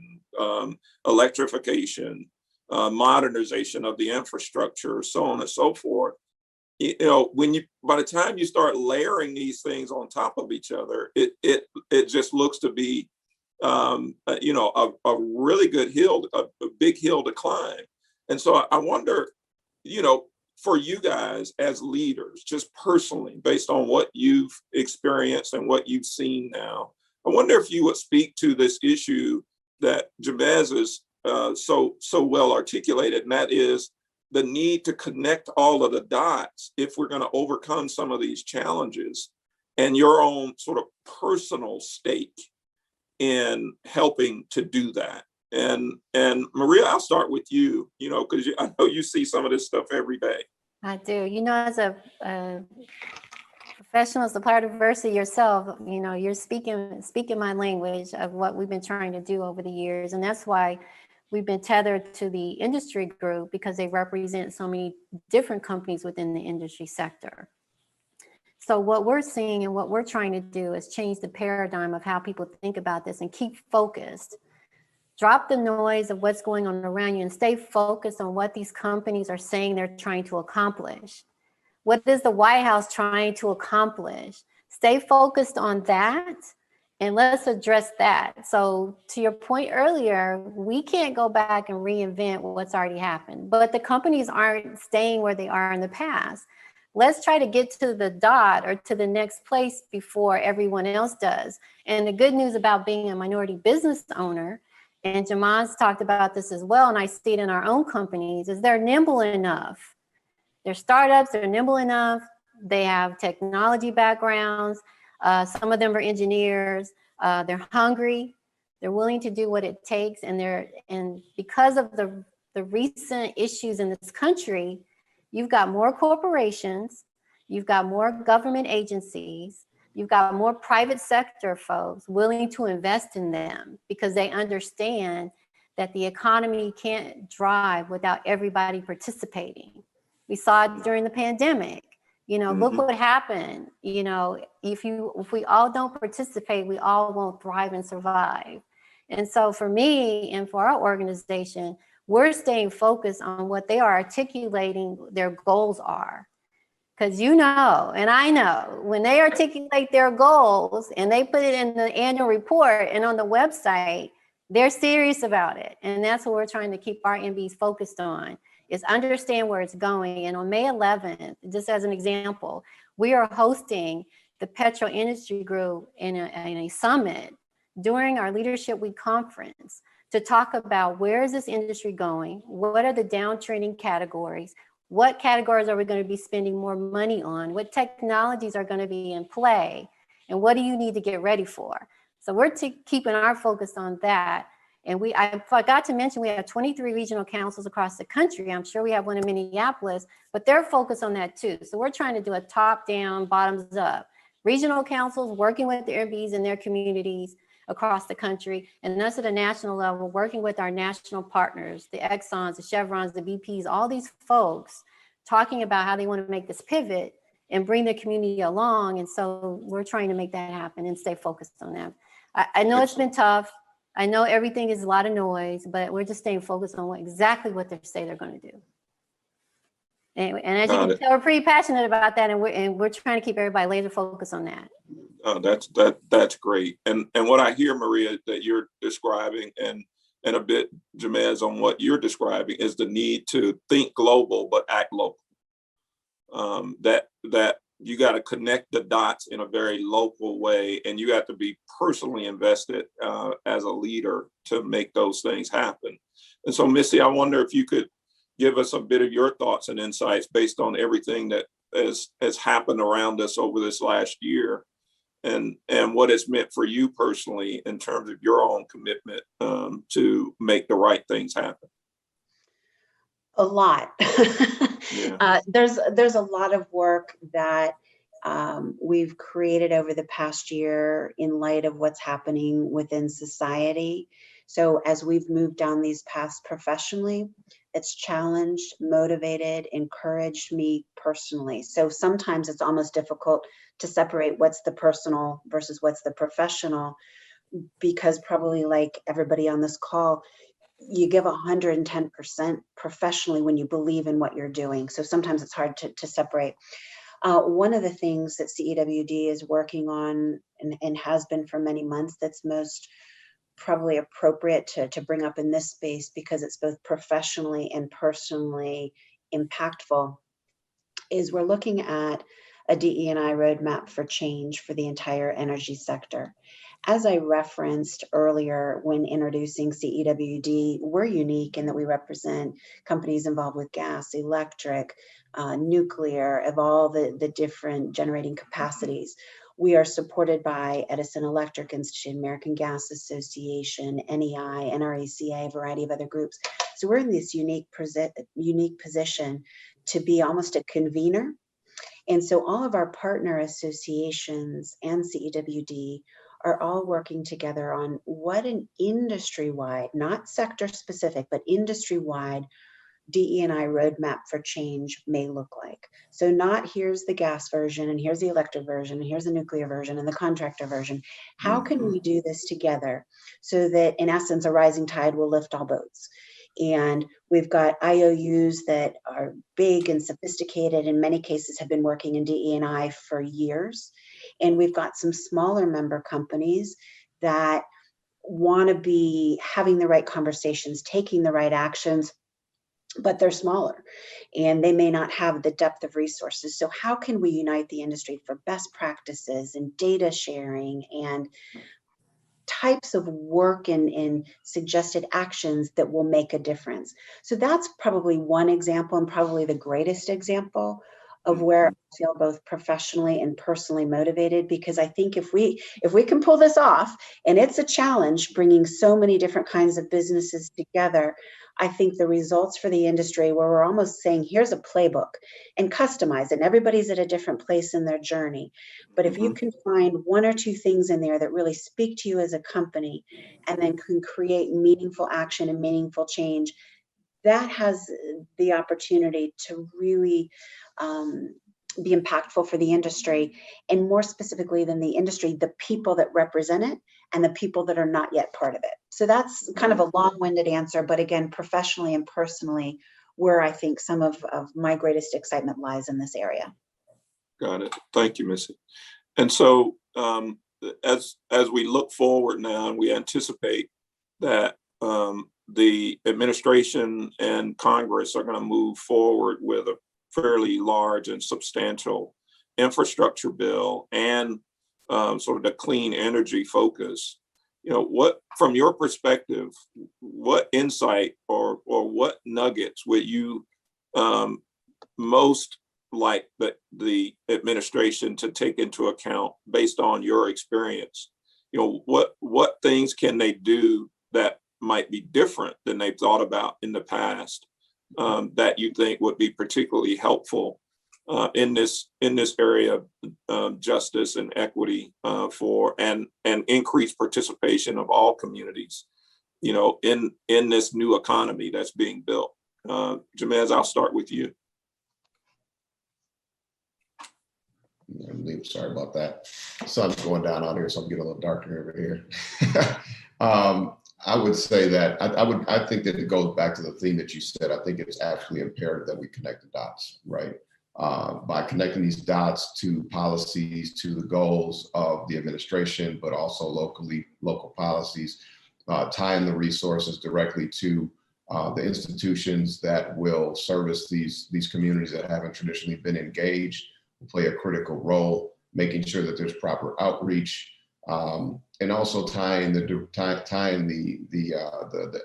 electrification, modernization of the infrastructure, so on and so forth. By the time you start layering these things on top of each other, it just looks to be a really good hill, a big hill to climb. And so I wonder, for you guys as leaders, just personally, based on what you've experienced and what you've seen now, I wonder if you would speak to this issue that Jamez is so well articulated, and that is the need to connect all of the dots if we're going to overcome some of these challenges, and your own sort of personal stake in helping to do that. And Maria, I'll start with you, because I know you see some of this stuff every day. I do. As a professional supplier diversity yourself, you're speaking my language of what we've been trying to do over the years. And that's why we've been tethered to the industry group, because they represent so many different companies within the industry sector. So what we're seeing and what we're trying to do is change the paradigm of how people think about this and keep focused. Drop the noise of what's going on around you and stay focused on what these companies are saying they're trying to accomplish. What is the White House trying to accomplish? Stay focused on that, and let's address that. So to your point earlier, we can't go back and reinvent what's already happened, but the companies aren't staying where they are in the past. Let's try to get to the dot or to the next place before everyone else does. And the good news about being a minority business owner and Jamon's talked about this as well, and I see it in our own companies, is they're nimble enough. They're startups, they're nimble enough. They have technology backgrounds. Some of them are engineers. They're hungry. They're willing to do what it takes. And because of the recent issues in this country, you've got more corporations, you've got more government agencies, you've got more private sector folks willing to invest in them because they understand that the economy can't drive without everybody participating. We saw it during the pandemic. Look what happened. If we all don't participate, we all won't thrive and survive. And so for me and for our organization, we're staying focused on what they are articulating their goals are. Because and I know, when they articulate their goals and they put it in the annual report and on the website, they're serious about it. And that's what we're trying to keep our MBs focused on, is understand where it's going. And on May 11th, just as an example, we are hosting the Petro Industry Group in a summit during our Leadership Week conference to talk about where is this industry going? What are the downtrending categories? What categories are we going to be spending more money on? What technologies are going to be in play? And what do you need to get ready for? So we're keeping our focus on that. And I forgot to mention, we have 23 regional councils across the country. I'm sure we have one in Minneapolis, but they're focused on that too. So we're trying to do a top-down, bottoms-up. Regional councils working with the MBs in their communities across the country, and us at a national level, working with our national partners, the Exxons, the Chevrons, the BPs, all these folks talking about how they want to make this pivot and bring the community along. And so we're trying to make that happen and stay focused on that. I know it's been tough. I know everything is a lot of noise, but we're just staying focused on exactly what they say they're going to do. And as you can tell, we're pretty passionate about that, and we're trying to keep everybody laser focused on that. That's great. And what I hear, Maria, that you're describing, and a bit, Jamez, on what you're describing, is the need to think global but act local. That you got to connect the dots in a very local way, and you have to be personally invested as a leader to make those things happen. And so, Missy, I wonder if you could give us a bit of your thoughts and insights based on everything that has happened around us over this last year, and what it's meant for you personally in terms of your own commitment to make the right things happen. A lot. Yeah. There's a lot of work that we've created over the past year in light of what's happening within society. So as we've moved down these paths professionally, it's challenged, motivated, encouraged me personally. So sometimes it's almost difficult to separate what's the personal versus what's the professional, because probably like everybody on this call, you give 110% professionally when you believe in what you're doing. So sometimes it's hard to separate. One of the things that CEWD is working on and has been for many months that's most probably appropriate to bring up in this space, because it's both professionally and personally impactful, is we're looking at a DE&I roadmap for change for the entire energy sector. As I referenced earlier when introducing CEWD, we're unique in that we represent companies involved with gas, electric, nuclear, of all the different generating capacities. We are supported by Edison Electric Institute, American Gas Association, NEI, NRECA, a variety of other groups. So we're in this unique position to be almost a convener. And so all of our partner associations and CEWD are all working together on what an industry-wide, not sector-specific, but industry-wide DE&I roadmap for change may look like. So not here's the gas version and here's the electric version and here's the nuclear version and the contractor version. How can we do this together so that in essence a rising tide will lift all boats? And we've got IOUs that are big and sophisticated, in many cases have been working in DE&I for years. And we've got some smaller member companies that want to be having the right conversations, taking the right actions, but they're smaller and they may not have the depth of resources. So how can we unite the industry for best practices and data sharing and types of work and suggested actions that will make a difference. So that's probably one example, and probably the greatest example of where I feel both professionally and personally motivated, because I think if we can pull this off, and it's a challenge bringing so many different kinds of businesses together, I think the results for the industry, where we're almost saying, here's a playbook and customize it, and everybody's at a different place in their journey. But if you can find one or two things in there that really speak to you as a company, and then can create meaningful action and meaningful change, that has the opportunity to really be impactful for the industry, and more specifically than the industry, the people that represent it and the people that are not yet part of it. So that's kind of a long-winded answer, but again, professionally and personally, where I think some of my greatest excitement lies in this area. Got it. Thank you, Missy. And so as we look forward now, and we anticipate that the administration and Congress are going to move forward with a fairly large and substantial infrastructure bill and sort of the clean energy focus. What, from your perspective, what insight or what nuggets would you most like the administration to take into account based on your experience? What things can they do that might be different than they've thought about in the past, that you think would be particularly helpful in this area of justice and equity for and increased participation of all communities, in this new economy that's being built? Jamez, I'll start with you. Sorry about that. Sun's going down out here, so I'm getting a little darker over here. I would say that I think that it goes back to the theme that you said. I think it's absolutely imperative that we connect the dots, right? By connecting these dots to policies, to the goals of the administration, but also local policies, tying the resources directly to the institutions that will service these communities that haven't traditionally been engaged, will play a critical role, making sure that there's proper outreach, and also tying the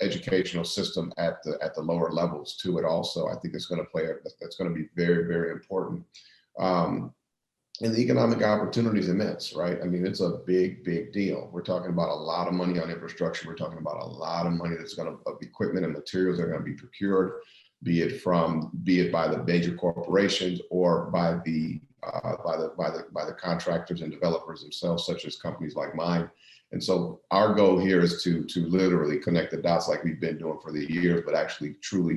educational system at the lower levels to it. Also, I think that's going to be very, very important. And the economic opportunity is immense, right? I mean, it's a big, big deal. We're talking about a lot of money on infrastructure. We're talking about a lot of money that's of equipment and materials that are going to be procured, be it by the major corporations or by the contractors and developers themselves, such as companies like mine. And so our goal here is to literally connect the dots like we've been doing for the years, but actually truly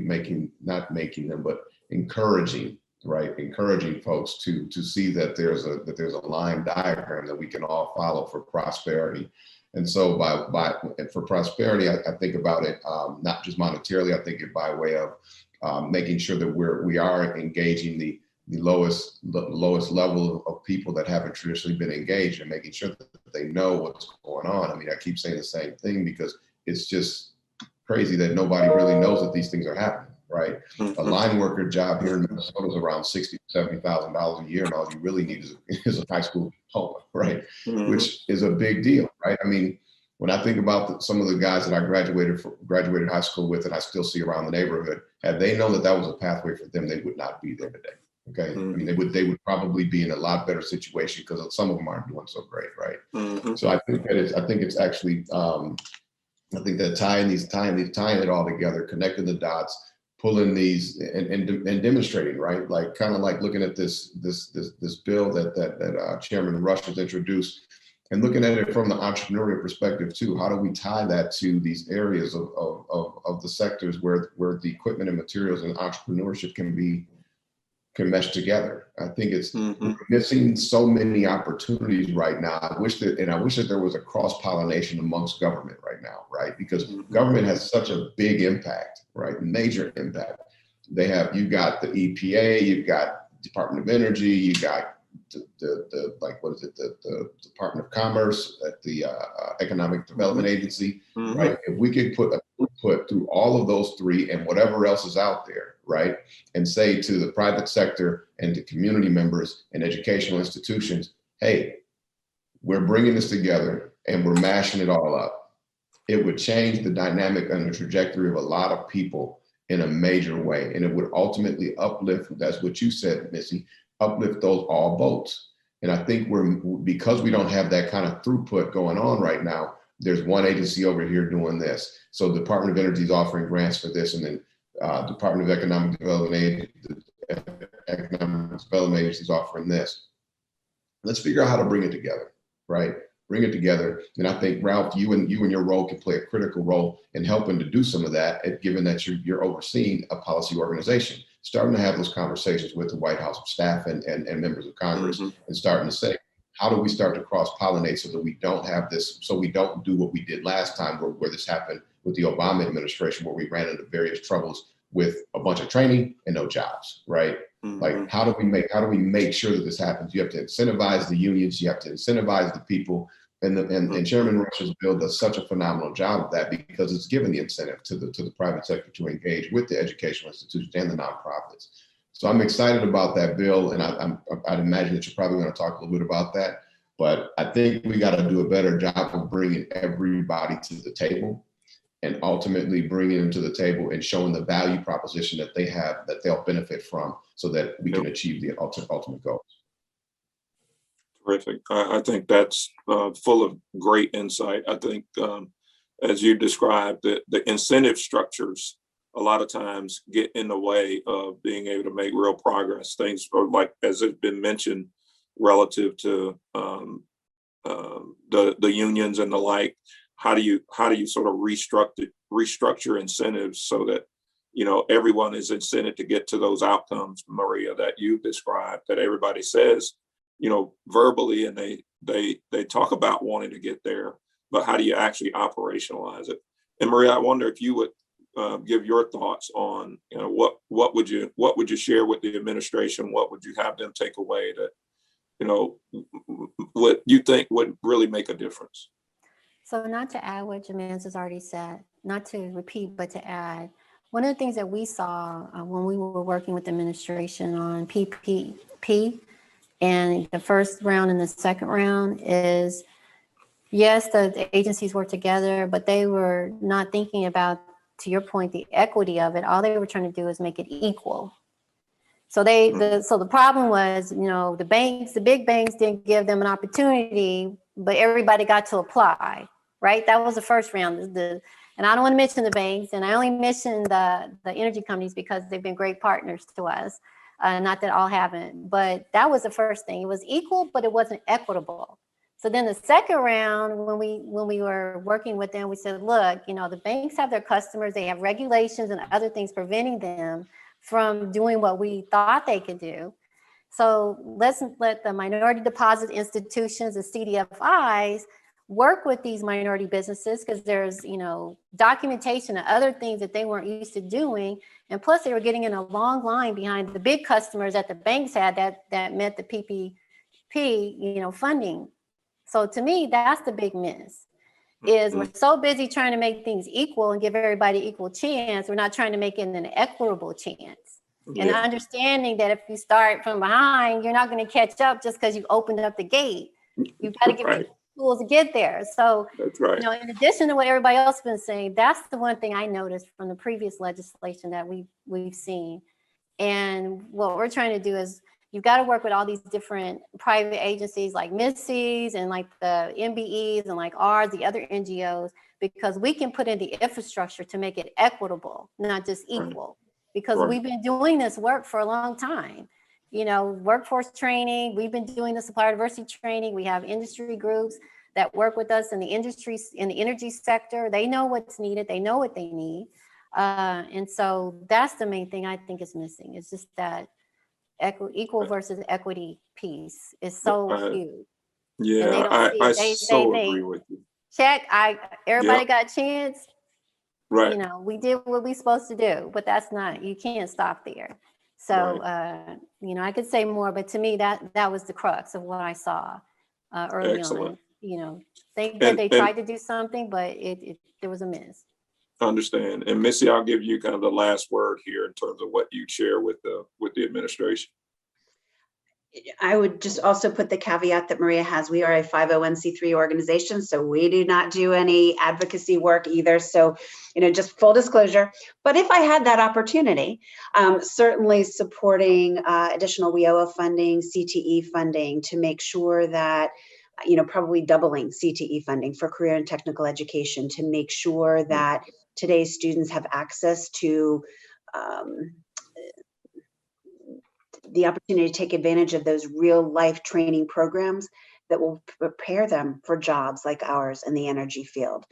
not making them, but encouraging, right? Encouraging folks to see that there's a line diagram that we can all follow for prosperity. And so for prosperity, I think about it not just monetarily. I think it by way of making sure that we are engaging the lowest level of people that haven't traditionally been engaged, and making sure that they know what's going on. I mean, I keep saying the same thing because it's just crazy that nobody really knows that these things are happening, right? A line worker job here in Minnesota is around $60,000 to $70,000 a year, and all you really need is a high school diploma, right? Which is a big deal, right? I mean, when I think about some of the guys that I graduated high school with, and I still see around the neighborhood, had they known that was a pathway for them, they would not be there today. Okay, I mean, they would probably be in a lot better situation because some of them aren't doing so great, right? So I think it's actually I think that tying it all together, connecting the dots, pulling these and demonstrating, right? Like kind of like looking at this bill that Chairman Rush has introduced, and looking at it from the entrepreneurial perspective too. How do we tie that to these areas of the sectors where the equipment and materials and entrepreneurship can mesh together? I think it's we're missing so many opportunities right now. I wish that there was a cross-pollination amongst government right now, right? Because government has such a big impact, right? Major impact. You've got the EPA, you've got Department of Energy, you got the Department of Commerce, at the Economic Development Agency, right? If we could put through all of those three and whatever else is out there, right? And say to the private sector and to community members and educational institutions, hey, we're bringing this together. and we're mashing it all up, it would change the dynamic and the trajectory of a lot of people in a major way. And it would ultimately uplift, that's what you said, Missy, uplift those all boats. And I think because we don't have that kind of throughput going on right now, there's one agency over here doing this. So the Department of Energy is offering grants for this, and then Department of Economic Development Agency is offering this. Let's figure out how to bring it together, right? Bring it together. And I think, Ralph, you and your role can play a critical role in helping to do some of that, given that you're overseeing a policy organization, starting to have those conversations with the White House staff and members of Congress, and starting to say, how do we start to cross-pollinate so that we don't have this, so we don't do what we did last time where this happened with the Obama administration, where we ran into various troubles with a bunch of training and no jobs, right? Like, how do we make sure that this happens? You have to incentivize the unions, you have to incentivize the people, and Chairman Rush's bill does such a phenomenal job of that, because it's given the incentive to the private sector to engage with the educational institutions and the nonprofits. So I'm excited about that bill, and I'd imagine that you're probably going to talk a little bit about that. But I think we got to do a better job of bringing everybody to the table, and ultimately bringing them to the table and showing the value proposition that they have, that they'll benefit from, so that we can achieve the ultimate goals. Terrific. I think that's full of great insight. I think, as you described, the incentive structures a lot of times get in the way of being able to make real progress. Things are like, as has been mentioned, relative to the unions and the like. How do you sort of restructure incentives so that, you know, everyone is incented to get to those outcomes, Maria, that you described, that everybody says, you know, verbally, and they talk about wanting to get there, but how do you actually operationalize it? And Maria, I wonder if you would give your thoughts on, you know, what would you share with the administration? What would you have them take away that, you know, what you think would really make a difference? So not to add what Jamez has already said, not to repeat, but to add, one of the things that we saw when we were working with the administration on PPP and the first round and the second round is, yes, the agencies work together, but they were not thinking about, to your point, the equity of it. All they were trying to do is make it equal. So the problem was, you know, the big banks didn't give them an opportunity, but everybody got to apply, right? That was the first round. And I don't want to mention the banks, and I only mention the energy companies because they've been great partners to us. Not that all haven't, but that was the first thing. It was equal, but it wasn't equitable. So then the second round, when we were working with them, we said, look, you know, the banks have their customers, they have regulations and other things preventing them from doing what we thought they could do. So let's let the minority deposit institutions, the CDFIs, work with these minority businesses, because there's, you know, documentation and other things that they weren't used to doing. And plus they were getting in a long line behind the big customers that the banks had that met the PPP, you know, funding. So to me, that's the big miss, is we're so busy trying to make things equal and give everybody equal chance. We're not trying to make it an equitable chance. Yeah. And understanding that if you start from behind, you're not going to catch up just because you opened up the gate. You've got to give people tools to get there. So, that's right. You know, in addition to what everybody else has been saying, that's the one thing I noticed from the previous legislation that we've seen. And what we're trying to do is, you've got to work with all these different private agencies like MISCs and like the MBEs and like ours, the other NGOs, because we can put in the infrastructure to make it equitable, not just equal. Because we've been doing this work for a long time. You know, workforce training, we've been doing the supplier diversity training. We have industry groups that work with us in the industries, in the energy sector. They know what's needed. They know what they need. And so that's the main thing I think is missing. It's just that equal versus equity piece is so huge. Yeah, I so agree with you. Check, everybody got a chance. Right. You know, we did what we supposed to do, but that's not, you can't stop there. So, you know, I could say more, but to me, that was the crux of what I saw early on. You know, they tried to do something, but there was a miss. Understand. And Missy, I'll give you kind of the last word here in terms of what you share with the administration. I would just also put the caveat that Maria has. We are a 501c3 organization, so we do not do any advocacy work either. So, just full disclosure. But if I had that opportunity, certainly supporting additional WIOA funding, CTE funding to make sure that, probably doubling CTE funding for career and technical education to make sure that today's students have access to the opportunity to take advantage of those real life training programs that will prepare them for jobs like ours in the energy field,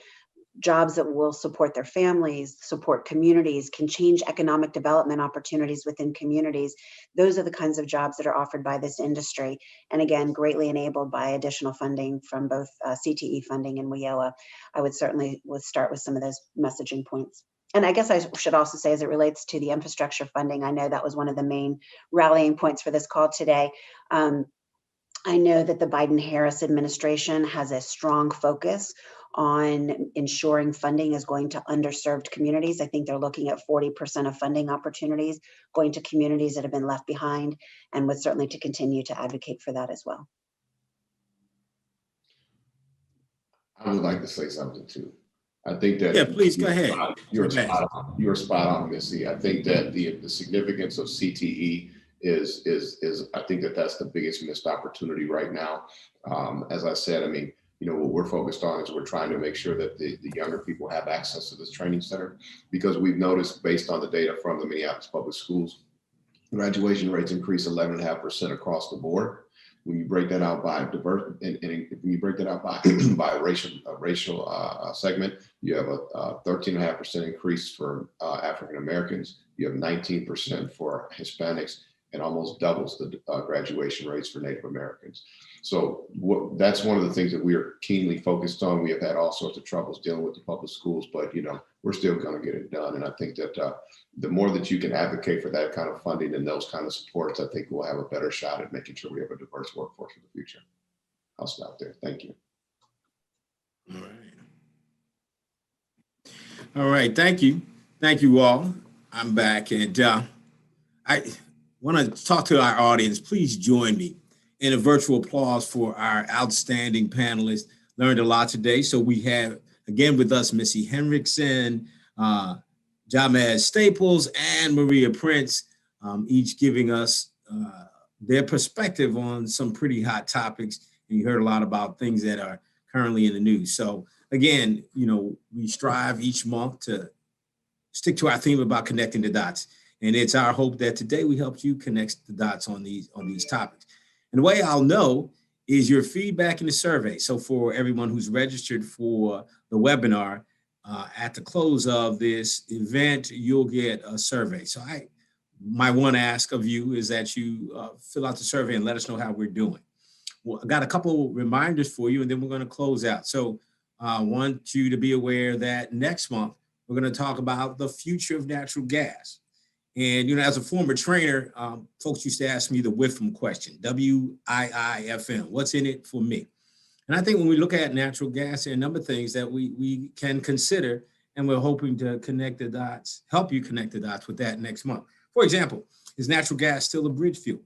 jobs that will support their families, support communities, can change economic development opportunities within communities. Those are the kinds of jobs that are offered by this industry. And again, greatly enabled by additional funding from both CTE funding and WIOA. I would certainly start with some of those messaging points. And I guess I should also say, as it relates to the infrastructure funding, I know that was one of the main rallying points for this call today. I know that the Biden-Harris administration has a strong focus on ensuring funding is going to underserved communities. I think they're looking at 40% of funding opportunities going to communities that have been left behind, and would certainly to continue to advocate for that as well. I would like to say something too. I think that Yeah, please go ahead. You're spot on, Missy. I think that the significance of CTE is I think that's the biggest missed opportunity right now. As I said, I mean, what we're focused on is we're trying to make sure that the younger people have access to this training center, because we've noticed, based on the data from the Minneapolis Public Schools, graduation rates increased 11.5% across the board. When you break that out by diverse, and when you break that out by racial segment, you have a 13.5% increase for African Americans. You have 19% for Hispanics, and almost doubles the graduation rates for Native Americans. So that's one of the things that we are keenly focused on. We have had all sorts of troubles dealing with the public schools, but we're still going to get it done. And I think that the more that you can advocate for that kind of funding and those kind of supports, I think we'll have a better shot at making sure we have a diverse workforce in the future. I'll stop there. Thank you. All right. All right. Thank you. Thank you all. I'm back, and I want to talk to our audience. Please join me in a virtual applause for our outstanding panelists. Learned a lot today. So we have, again, with us, Missy Henriksen, Jamez Staples, and Maria Prince, each giving us their perspective on some pretty hot topics. And you heard a lot about things that are currently in the news. So again, we strive each month to stick to our theme about connecting the dots. And it's our hope that today we helped you connect the dots on these topics. And the way I'll know is your feedback in the survey. So for everyone who's registered for the webinar, at the close of this event, you'll get a survey. So my one ask of you is that you fill out the survey and let us know how we're doing. Well, I got a couple reminders for you, and then we're going to close out. So I want you to be aware that next month, we're going to talk about the future of natural gas. And, as a former trainer, folks used to ask me the WIFM question, WIIFM, what's in it for me? And I think when we look at natural gas, there are a number of things that we can consider, and we're hoping to connect the dots, help you connect the dots with that next month. For example, is natural gas still a bridge fuel?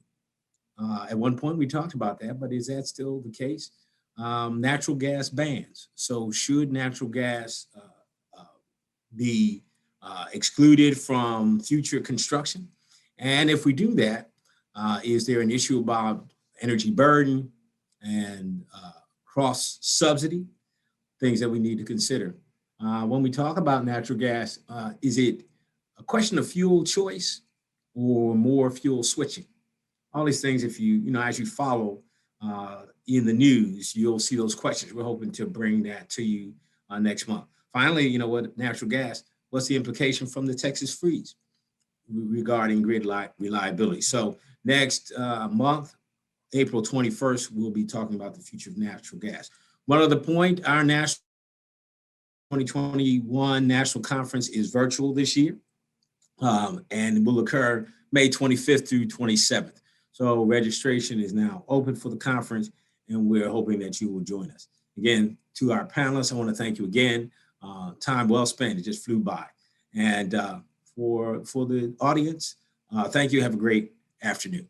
At one point, we talked about that, but is that still the case? Natural gas bans. So should natural gas be excluded from future construction? And if we do that, is there an issue about energy burden and cross subsidy, things that we need to consider? When we talk about natural gas, is it a question of fuel choice or more fuel switching? All these things, if as you follow in the news, you'll see those questions. We're hoping to bring that to you next month. Finally, natural gas, what's the implication from the Texas freeze regarding grid reliability? So next month, April 21st, we'll be talking about the future of natural gas. One other point, our national 2021 National Conference is virtual this year, and will occur May 25th through 27th. So registration is now open for the conference, and we're hoping that you will join us. Again, to our panelists, I want to thank you again. Time well spent, it just flew by. And for the audience, thank you. Have a great afternoon.